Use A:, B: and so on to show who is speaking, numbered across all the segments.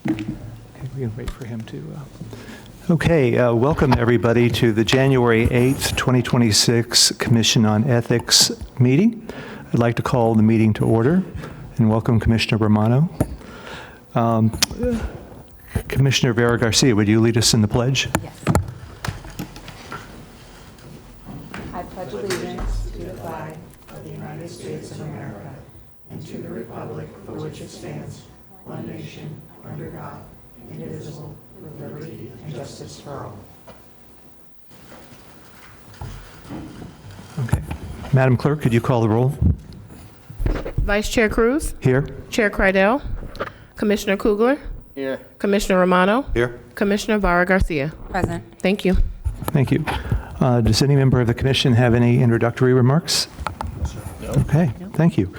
A: Okay, we can wait for him to. Okay, welcome everybody to the January 8th, 2026 Commission on Ethics meeting. I'd like to call the meeting to order and welcome Commissioner Romano. Commissioner Vera Garcia, would you lead us in the pledge?
B: Yes. I pledge allegiance to the flag of the United States of America and to the republic for which it stands, one nation, under God, indivisible, with liberty and justice for all.
A: Okay. Madam Clerk, could you call the roll?
C: Vice Chair Cruz,
A: Here.
C: Chair Crydell, Commissioner Kugler,
D: Here.
C: Commissioner Romano,
A: Here.
C: Commissioner Vara Garcia.
B: Present.
C: Thank you.
A: Thank you. Does any member of the commission have any introductory remarks? No. Okay, thank you.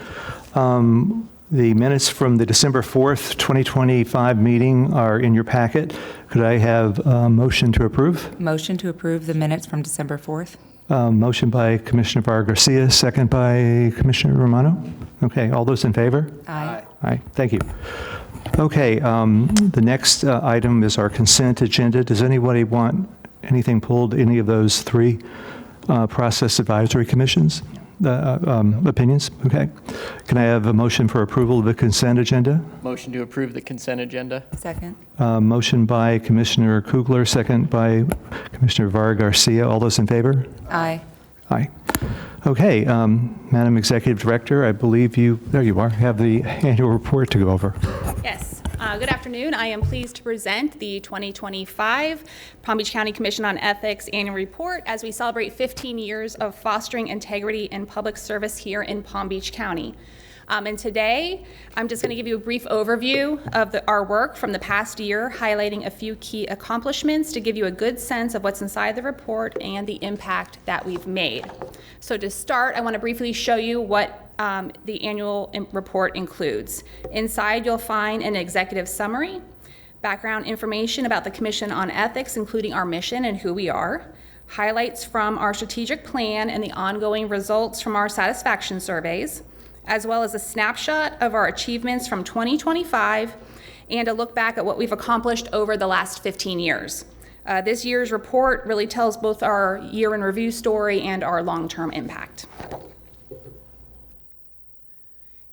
A: The minutes from the December 4th, 2025 meeting are in your packet. Could I have a motion to approve?
B: Motion to approve the minutes from December 4th.
A: Motion by Commissioner Vara Garcia, second by Commissioner Romano. Okay, all those in favor?
B: Aye.
A: Aye, thank you. Okay, the next item is our consent agenda. Does anybody want anything pulled, any of those three process advisory commissions? Opinions? Okay. Can I have a motion for approval of the consent agenda?
D: Motion to approve the consent agenda.
B: Second.
A: Motion by Commissioner Kugler, second by Commissioner Vara Garcia. All those in favor?
B: Aye.
A: Aye. Okay, Madam Executive Director, I believe there you are, have the annual report to go over.
E: Yes. Good afternoon. I am pleased to present the 2025 Palm Beach County Commission on Ethics Annual Report as we celebrate 15 years of fostering integrity in public service here in Palm Beach County. And today, I'm just going to give you a brief overview of our work from the past year, highlighting a few key accomplishments to give you a good sense of what's inside the report and the impact that we've made. So to start, I want to briefly show you what the annual report includes. Inside, you'll find an executive summary, background information about the Commission on Ethics, including our mission and who we are, highlights from our strategic plan and the ongoing results from our satisfaction surveys, as well as a snapshot of our achievements from 2025 and a look back at what we've accomplished over the last 15 years. This year's report really tells both our year in review story and our long-term impact.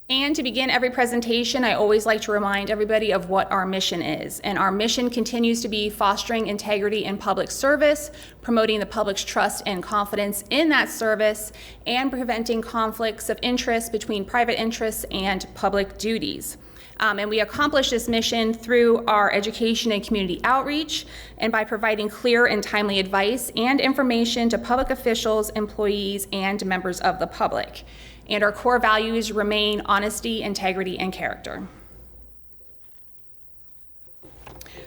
E: And to begin every presentation, I always like to remind everybody of what our mission is. And our mission continues to be fostering integrity in public service, promoting the public's trust and confidence in that service, and preventing conflicts of interest between private interests and public duties. And we accomplish this mission through our education and community outreach, and by providing clear and timely advice and information to public officials, employees, and members of the public. And our core values remain honesty, integrity, and character.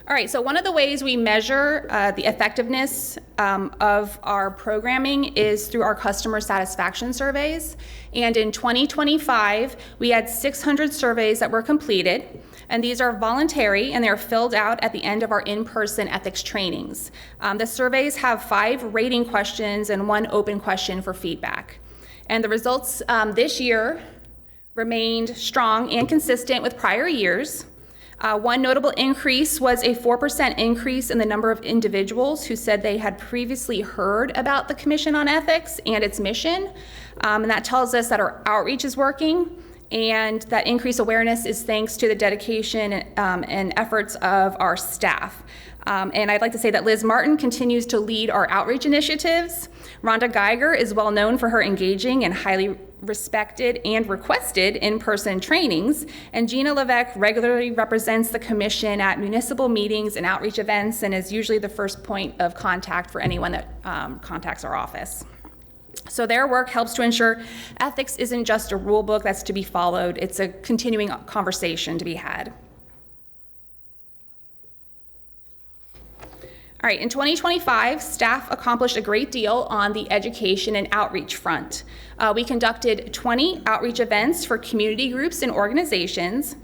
E: All right, so one of the ways we measure the effectiveness of our programming is through our customer satisfaction surveys. And in 2025, we had 600 surveys that were completed. And these are voluntary, and they're filled out at the end of our in-person ethics trainings. The surveys have 5 rating questions and 1 open question for feedback. And the results this year remained strong and consistent with prior years. One notable increase was a 4% increase in the number of individuals who said they had previously heard about the Commission on Ethics and its mission. And that tells us that our outreach is working, and that increased awareness is thanks to the dedication and efforts of our staff. And I'd like to say that Liz Martin continues to lead our outreach initiatives. Rhonda Geiger is well known for her engaging and highly respected and requested in-person trainings. And Gina Levesque regularly represents the Commission at municipal meetings and outreach events, and is usually the first point of contact for anyone that contacts our office. So their work helps to ensure ethics isn't just a rule book that's to be followed, it's a continuing conversation to be had. All right, in 2025, staff accomplished a great deal on the education and outreach front. We conducted 20 outreach events for community groups and organizations,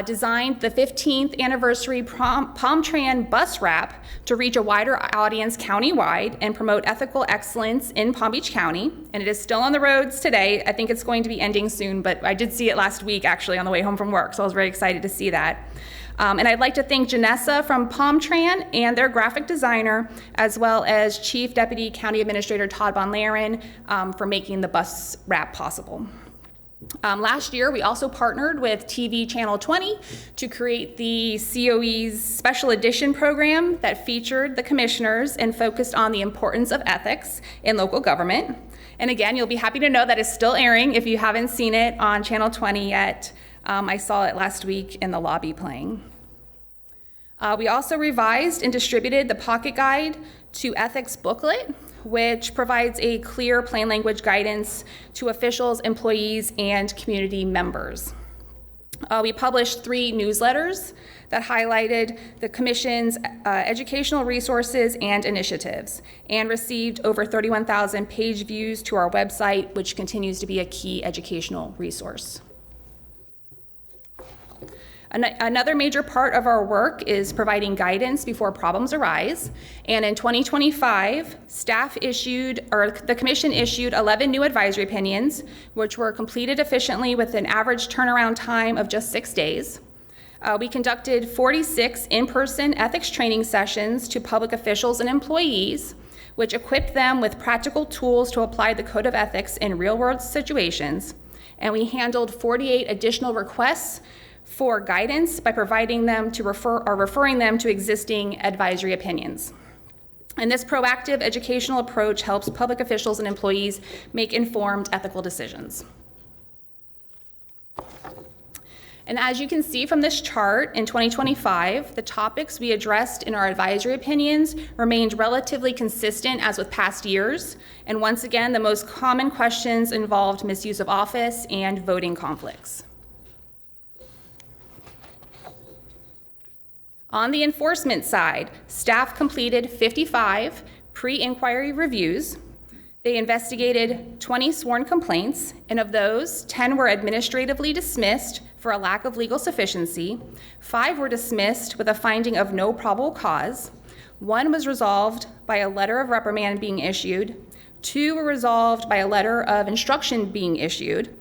E: designed the 15th anniversary PalmTran bus wrap to reach a wider audience countywide and promote ethical excellence in Palm Beach County. And it is still on the roads today. I think it's going to be ending soon, but I did see it last week actually on the way home from work, so I was very excited to see that. And I'd like to thank Janessa from PalmTran and their graphic designer, as well as Chief Deputy County Administrator Todd Von Laren for making the bus wrap possible. Last year, we also partnered with TV Channel 20 to create the COE's special edition program that featured the commissioners and focused on the importance of ethics in local government. And again, you'll be happy to know that it's still airing if you haven't seen it on Channel 20 yet. I saw it last week in the lobby playing. We also revised and distributed the Pocket Guide to Ethics booklet, which provides a clear, plain language guidance to officials, employees, and community members. We published 3 newsletters that highlighted the Commission's educational resources and initiatives, and received over 31,000 page views to our website, which continues to be a key educational resource. Another major part of our work is providing guidance before problems arise. And in 2025, the Commission issued 11 new advisory opinions, which were completed efficiently with an average turnaround time of just 6 days. We conducted 46 in-person ethics training sessions to public officials and employees, which equipped them with practical tools to apply the Code of Ethics in real-world situations. And we handled 48 additional requests for guidance by referring them to existing advisory opinions. And this proactive educational approach helps public officials and employees make informed ethical decisions. And as you can see from this chart, in 2025, the topics we addressed in our advisory opinions remained relatively consistent as with past years. And once again, the most common questions involved misuse of office and voting conflicts. On the enforcement side, staff completed 55 pre-inquiry reviews. They investigated 20 sworn complaints, and of those, 10 were administratively dismissed for a lack of legal sufficiency. 5 were dismissed with a finding of no probable cause. 1 was resolved by a letter of reprimand being issued. 2 were resolved by a letter of instruction being issued.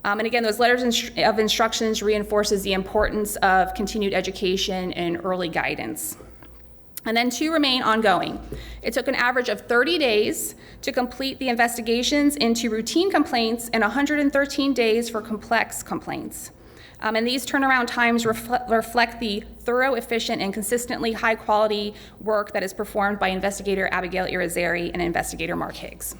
E: And again, those letters of instructions reinforces the importance of continued education and early guidance. And then 2 remain ongoing. It took an average of 30 days to complete the investigations into routine complaints and 113 days for complex complaints. And these turnaround times reflect the thorough, efficient, and consistently high-quality work that is performed by Investigator Abigail Irizarry and Investigator Mark Higgs.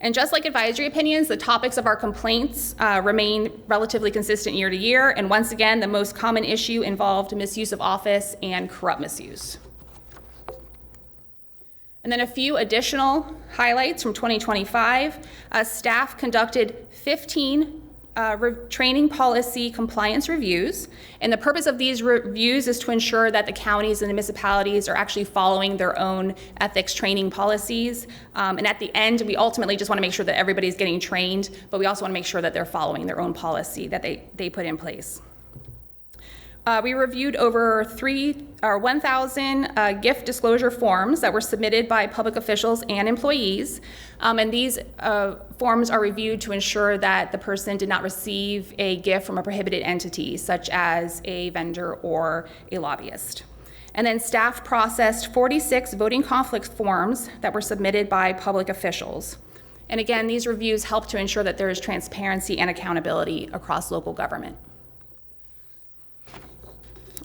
E: And just like advisory opinions, the topics of our complaints remain relatively consistent year to year. And once again, the most common issue involved misuse of office and corrupt misuse. And then a few additional highlights from 2025. Staff conducted 15 training policy compliance reviews. And the purpose of these reviews is to ensure that the counties and the municipalities are actually following their own ethics training policies. And at the end, we ultimately just want to make sure that everybody's getting trained, but we also want to make sure that they're following their own policy that they put in place. We reviewed over 1,000 gift disclosure forms that were submitted by public officials and employees. And these forms are reviewed to ensure that the person did not receive a gift from a prohibited entity, such as a vendor or a lobbyist. And then staff processed 46 voting conflict forms that were submitted by public officials. And again, these reviews help to ensure that there is transparency and accountability across local government.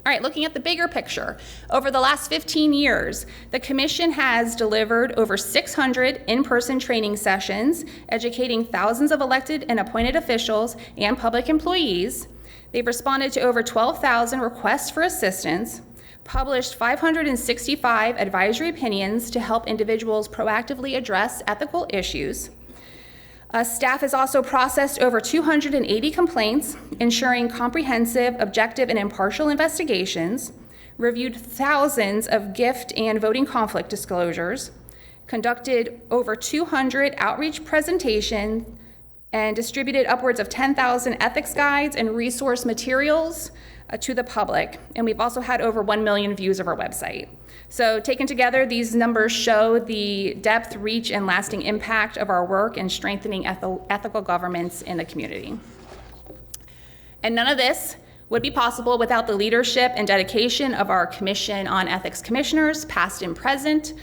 E: All right, looking at the bigger picture, over the last 15 years, the Commission has delivered over 600 in-person training sessions, educating thousands of elected and appointed officials and public employees. They've responded to over 12,000 requests for assistance, published 565 advisory opinions to help individuals proactively address ethical issues. Staff has also processed over 280 complaints, ensuring comprehensive, objective, and impartial investigations, reviewed thousands of gift and voting conflict disclosures, conducted over 200 outreach presentations, and distributed upwards of 10,000 ethics guides and resource materials to the public. And we've also had over 1 million views of our website. So taken together, these numbers show the depth, reach, and lasting impact of our work in strengthening ethical governance in the community. And none of this would be possible without the leadership and dedication of our Commission on Ethics commissioners, past and present.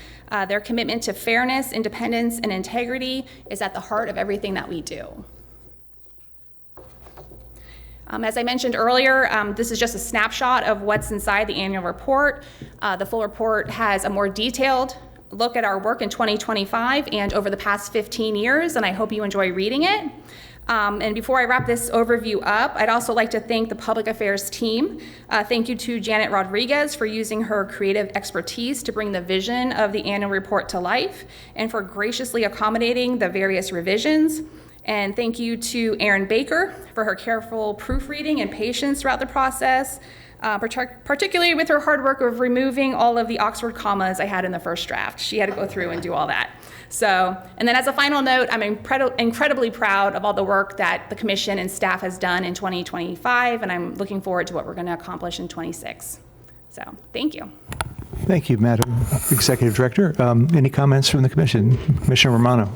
E: Their commitment to fairness, independence, and integrity is at the heart of everything that we do. As I mentioned earlier, this is just a snapshot of what's inside the annual report. The full report has a more detailed look at our work in 2025 and over the past 15 years, and I hope you enjoy reading it. And before I wrap this overview up, I'd also like to thank the Public Affairs team. Thank you to Janet Rodriguez for using her creative expertise to bring the vision of the annual report to life and for graciously accommodating the various revisions. And thank you to Erin Baker for her careful proofreading and patience throughout the process, particularly with her hard work of removing all of the Oxford commas I had in the first draft. She had to go through and do all that. So, and then as a final note, I'm incredibly proud of all the work that the Commission and staff has done in 2025, and I'm looking forward to what we're going to accomplish in 26. So, thank you.
A: Thank you, Madam Executive Director. Any comments from the Commission? Commissioner Romano.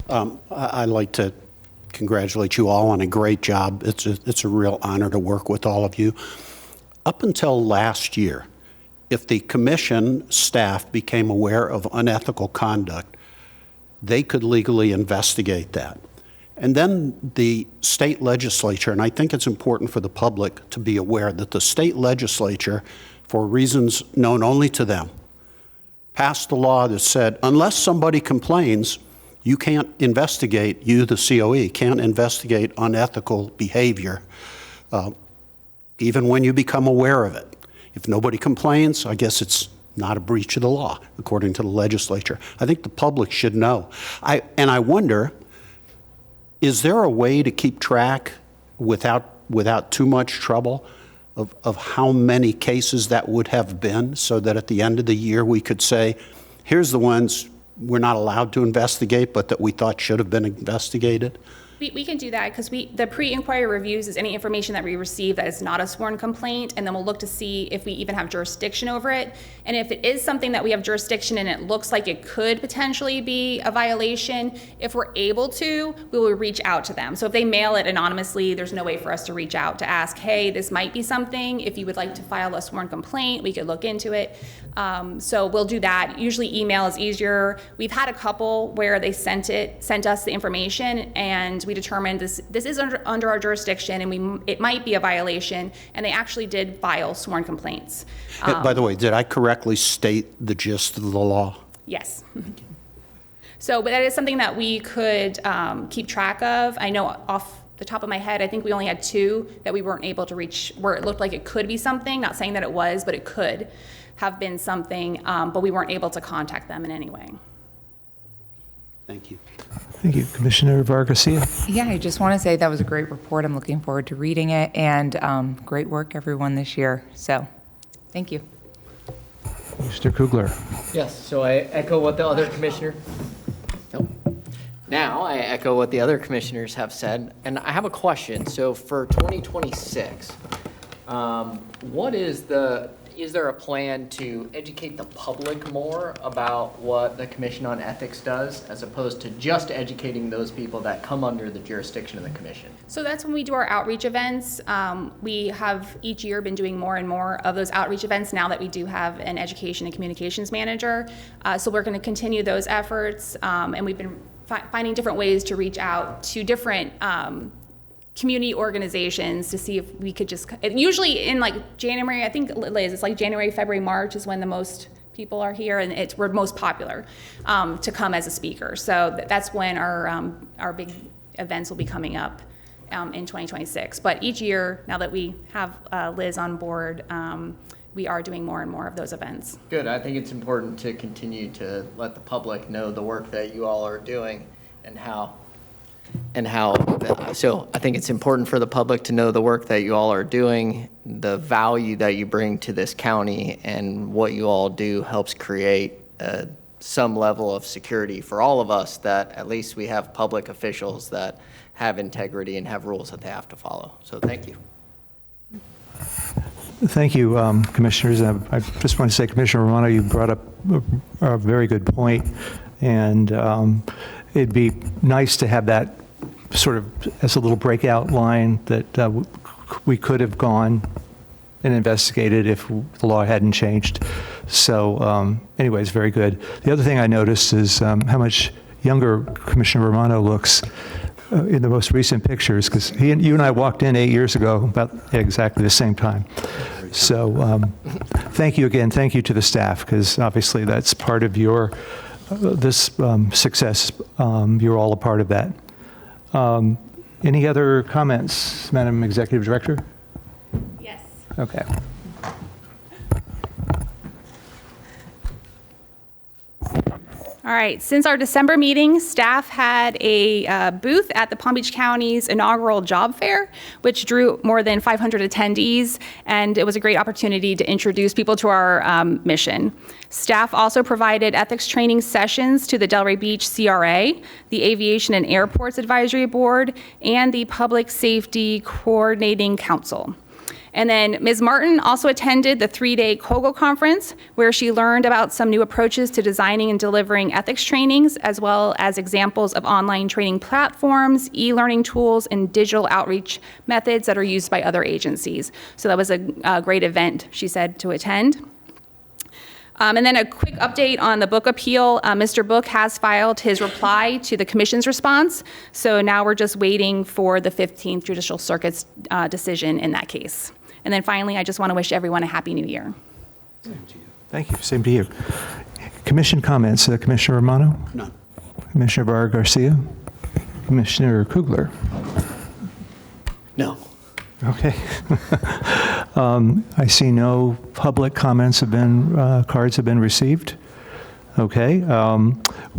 F: I'd like to congratulate you all on a great job. It's a real honor to work with all of you. Up until last year, if the Commission staff became aware of unethical conduct, they could legally investigate that. And then the state legislature, and I think it's important for the public to be aware that the state legislature, for reasons known only to them, passed a law that said, unless somebody complains, you can't investigate, you, the COE, can't investigate unethical behavior, even when you become aware of it. If nobody complains, I guess it's not a breach of the law, according to the legislature. I think the public should know. And I wonder, is there a way to keep track without too much trouble of how many cases that would have been, so that at the end of the year we could say, here's the ones we're not allowed to investigate, but that we thought should have been investigated?
E: We can do that because the pre-inquiry reviews is any information that we receive that is not a sworn complaint, and then we'll look to see if we even have jurisdiction over it. And if it is something that we have jurisdiction and it looks like it could potentially be a violation, if we're able to, we will reach out to them. So if they mail it anonymously, there's no way for us to reach out to ask, hey, this might be something. If you would like to file a sworn complaint, we could look into it. So we'll do that. Usually email is easier. We've had a couple where they sent us the information, and we determined this is under our jurisdiction and it might be a violation, and they actually did file sworn complaints.
F: By the way, did I correctly state the gist of the law?
E: Yes. So, but that is something that we could keep track of. I know off the top of my head, I think we only had 2 that we weren't able to reach, where it looked like it could be something, not saying that it was, but it could have been something, but we weren't able to contact them in any way.
F: Thank you.
A: Thank you. Commissioner Vargas-Garcia.
G: Yeah, I just want to say that was a great report. I'm looking forward to reading it, and great work, everyone, this year. So, thank you.
A: Mr. Kugler.
D: Yes, so I echo what the other commissioner. Nope. Now I echo what the other commissioners have said, and I have a question. So for 2026, is there a plan to educate the public more about what the Commission on Ethics does, as opposed to just educating those people that come under the jurisdiction of the commission?
E: So that's when we do our outreach events. We have each year been doing more and more of those outreach events now that we do have an education and communications manager. So we're going to continue those efforts, and we've been finding different ways to reach out to different community organizations to see if we could just, usually in like January, I think, Liz, it's like January, February, March is when the most people are here, and we're most popular to come as a speaker. So that's when our big events will be coming up in 2026. But each year, now that we have Liz on board, we are doing more and more of those events.
D: Good. I think it's important to continue to let the public know the work that you all are doing and how, so I think it's important for the public to know the work that you all are doing, the value that you bring to this county, and what you all do helps create some level of security for all of us, that at least we have public officials that have integrity and have rules that they have to follow. So thank you.
A: Thank you, Commissioners. I just want to say, Commissioner Romano, you brought up a very good point, and it'd be nice to have that sort of as a little breakout line that we could have gone and investigated if the law hadn't changed. So anyways, very good. The other thing I noticed is how much younger Commissioner Romano looks in the most recent pictures, because you and I walked in 8 years ago about exactly the same time. So thank you again. Thank you to the staff, because obviously that's part of your this success. You're all a part of that. Any other comments, Madam Executive Director?
E: Yes.
A: Okay.
E: All right, since our December meeting, staff had a booth at the Palm Beach County's inaugural job fair, which drew more than 500 attendees, and it was a great opportunity to introduce people to our mission. Staff also provided ethics training sessions to the Delray Beach CRA, the Aviation and Airports Advisory Board, and the Public Safety Coordinating Council. And then Ms. Martin also attended the 3-day COGO conference, where she learned about some new approaches to designing and delivering ethics trainings, as well as examples of online training platforms, e-learning tools, and digital outreach methods that are used by other agencies. So that was a great event, she said, to attend. And then a quick update on the Book appeal. Mr. Book has filed his reply to the Commission's response, so now we're just waiting for the 15th Judicial Circuit's decision in that case. And then finally, I just want to wish everyone a Happy New Year.
A: Thank you. Same to you. Commission comments. Commissioner Romano?
F: None.
A: Commissioner Vargas Garcia? Commissioner Kugler?
D: No.
A: Okay. I see no public comments have been, cards have been received. Okay.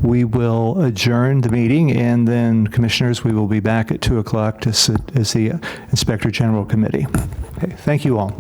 A: We will adjourn the meeting, and then, Commissioners, we will be back at 2 o'clock to sit as the Inspector General Committee. Okay. Thank you all.